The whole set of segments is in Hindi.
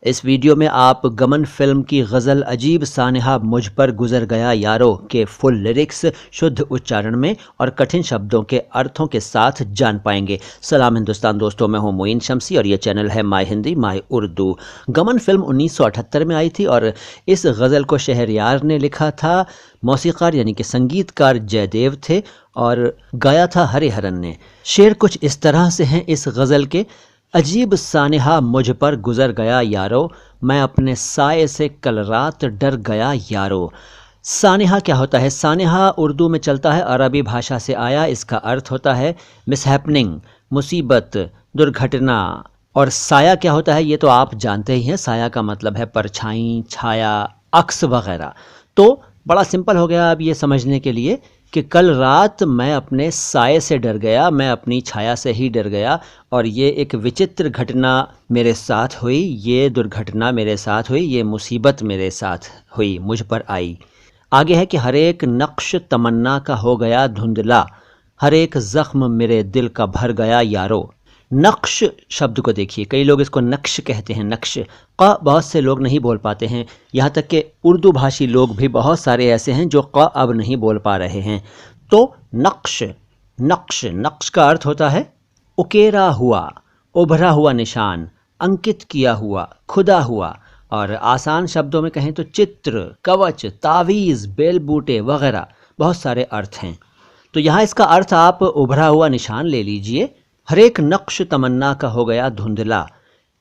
इस वीडियो में आप गमन फिल्म की गज़ल अजीब सानिहा मुझ पर गुजर गया यारो के फुल लिरिक्स शुद्ध उच्चारण में और कठिन शब्दों के अर्थों के साथ जान पाएंगे। सलाम हिंदुस्तान दोस्तों, मैं हूं मोइन शमसी और ये चैनल है माय हिंदी माय उर्दू। गमन फिल्म 1978 में आई थी और इस गज़ल को शहरयार ने लिखा था। मौसीकार यानी कि संगीतकार जयदेव थे और गाया था हरिहरन ने। शेर कुछ इस तरह से हैं इस गज़ल के। अजीब सानिहा मुझ पर गुजर गया यारो, मैं अपने साए से कल रात डर गया यारो। सानिहा क्या होता है? सानिहा उर्दू में चलता है, अरबी भाषा से आया। इसका अर्थ होता है मिसहैपनिंग, मुसीबत, दुर्घटना। और साया क्या होता है ये तो आप जानते ही हैं। साया का मतलब है परछाई, छाया, अक्स वगैरह। तो बड़ा सिंपल हो गया अब ये समझने के लिए कि कल रात मैं अपने साए से डर गया, मैं अपनी छाया से ही डर गया और ये एक विचित्र घटना मेरे साथ हुई, ये दुर्घटना मेरे साथ हुई, ये मुसीबत मेरे साथ हुई, मुझ पर आई। आगे है कि हर एक नक्श तमन्ना का हो गया धुंधला, हर एक ज़ख्म मेरे दिल का भर गया यारो। नक्श शब्द को देखिए, कई लोग इसको नक्श कहते हैं, नक्श क़ बहुत से लोग नहीं बोल पाते हैं। यहाँ तक कि उर्दू भाषी लोग भी बहुत सारे ऐसे हैं जो क़ अब नहीं बोल पा रहे हैं। तो नक्श, नक्श, नक्श का अर्थ होता है उकेरा हुआ, उभरा हुआ निशान, अंकित किया हुआ, खुदा हुआ। और आसान शब्दों में कहें तो चित्र, कवच, तावीज़, बेलबूटे वगैरह बहुत सारे अर्थ हैं। तो यहाँ इसका अर्थ आप उभरा हुआ निशान ले लीजिए। हर एक नक्श तमन्ना का हो गया धुंधला।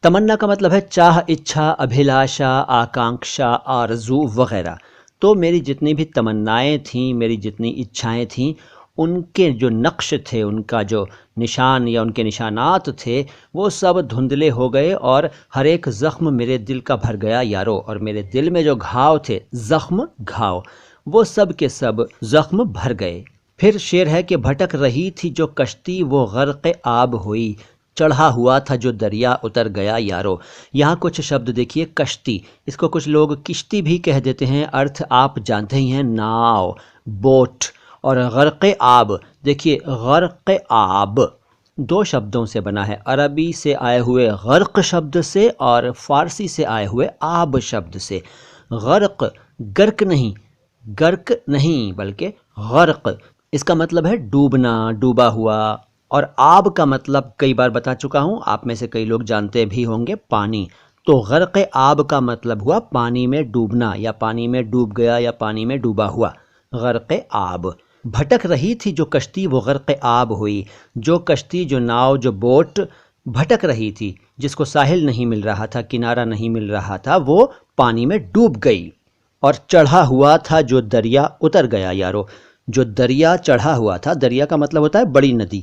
तमन्ना का मतलब है चाह, इच्छा, अभिलाषा, आकांक्षा, आरज़ू वगैरह। तो मेरी जितनी भी तमन्नाएं थीं, मेरी जितनी इच्छाएं थीं, उनके जो नक्श थे, उनका जो निशान या उनके निशानात थे, वो सब धुंधले हो गए और हर एक ज़ख्म मेरे दिल का भर गया यारो। और मेरे दिल में जो घाव थे, ज़ख्म, घाव, वो सब के सब ज़ख्म भर गए। फिर शेर है कि भटक रही थी जो कश्ती वो गर्क़ आब हुई, चढ़ा हुआ था जो दरिया उतर गया यारो। यहाँ कुछ शब्द देखिए, कश्ती, इसको कुछ लोग किश्ती भी कह देते हैं, अर्थ आप जानते ही हैं, नाव, बोट। और गर्क़ आब, देखिए गर्क़ आब दो शब्दों से बना है, अरबी से आए हुए गर्क़ शब्द से और फ़ारसी से आए हुए आब शब्द से। गर्क़, गर्क नहीं, गर्क नहीं बल्कि गर्क़, इसका मतलब है डूबना, डूबा हुआ। और आब का मतलब कई बार बता चुका हूँ, आप में से कई लोग जानते भी होंगे, पानी। तो गर्क़ आब का मतलब हुआ पानी में डूबना, या पानी में डूब गया, या पानी में डूबा हुआ, गर्क़ आब। भटक रही थी जो कश्ती वो गर्क़ आब हुई, जो कश्ती, जो नाव, जो बोट भटक रही थी, जिसको साहिल नहीं मिल रहा था, किनारा नहीं मिल रहा था, वो पानी में डूब गई। और चढ़ा हुआ था जो दरिया उतर गया यारो। जो दरिया चढ़ा हुआ था, दरिया का मतलब होता है बड़ी नदी,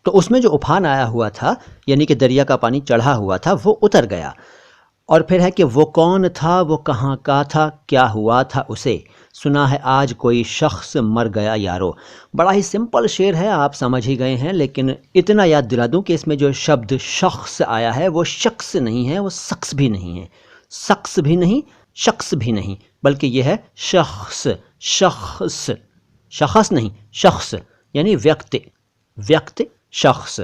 तो उसमें जो उफान आया हुआ था, यानी कि दरिया का पानी चढ़ा हुआ था, वो उतर गया। और फिर है कि वो कौन था, वो कहाँ का था, क्या हुआ था उसे, सुना है आज कोई शख्स मर गया यारो। बड़ा ही सिंपल शेर है, आप समझ ही गए हैं, लेकिन इतना याद दिला दूं कि इसमें जो शब्द शख्स आया है वो शख्स नहीं है, वो शख्स भी नहीं है, शख्स भी नहीं, शख्स भी नहीं, बल्कि यह है शख्स, शख्स, शख्स नहीं, शख्स यानी व्यक्ति, व्यक्ति, शख्स।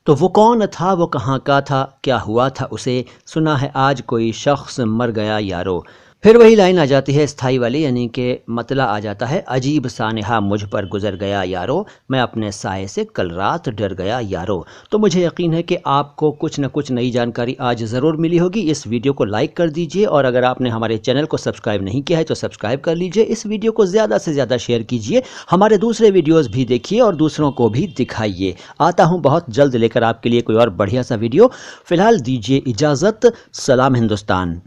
तो वो कौन था, वो कहाँ का था, क्या हुआ था उसे, सुना है आज कोई शख्स मर गया यारो। फिर वही लाइन आ जाती है स्थाई वाली, यानी कि मतला आ जाता है, अजीब सानिहा मुझ पर गुजर गया यारो, मैं अपने साए से कल रात डर गया यारो। तो मुझे यकीन है कि आपको कुछ न कुछ नई जानकारी आज ज़रूर मिली होगी। इस वीडियो को लाइक कर दीजिए और अगर आपने हमारे चैनल को सब्सक्राइब नहीं किया है तो सब्सक्राइब कर लीजिए। इस वीडियो को ज़्यादा से ज़्यादा शेयर कीजिए, हमारे दूसरे वीडियोज़ भी देखिए और दूसरों को भी दिखाइए। आता हूँ बहुत जल्द लेकर आपके लिए कोई और बढ़िया सा वीडियो। फ़िलहाल दीजिए इजाज़त। सलाम हिंदुस्तान।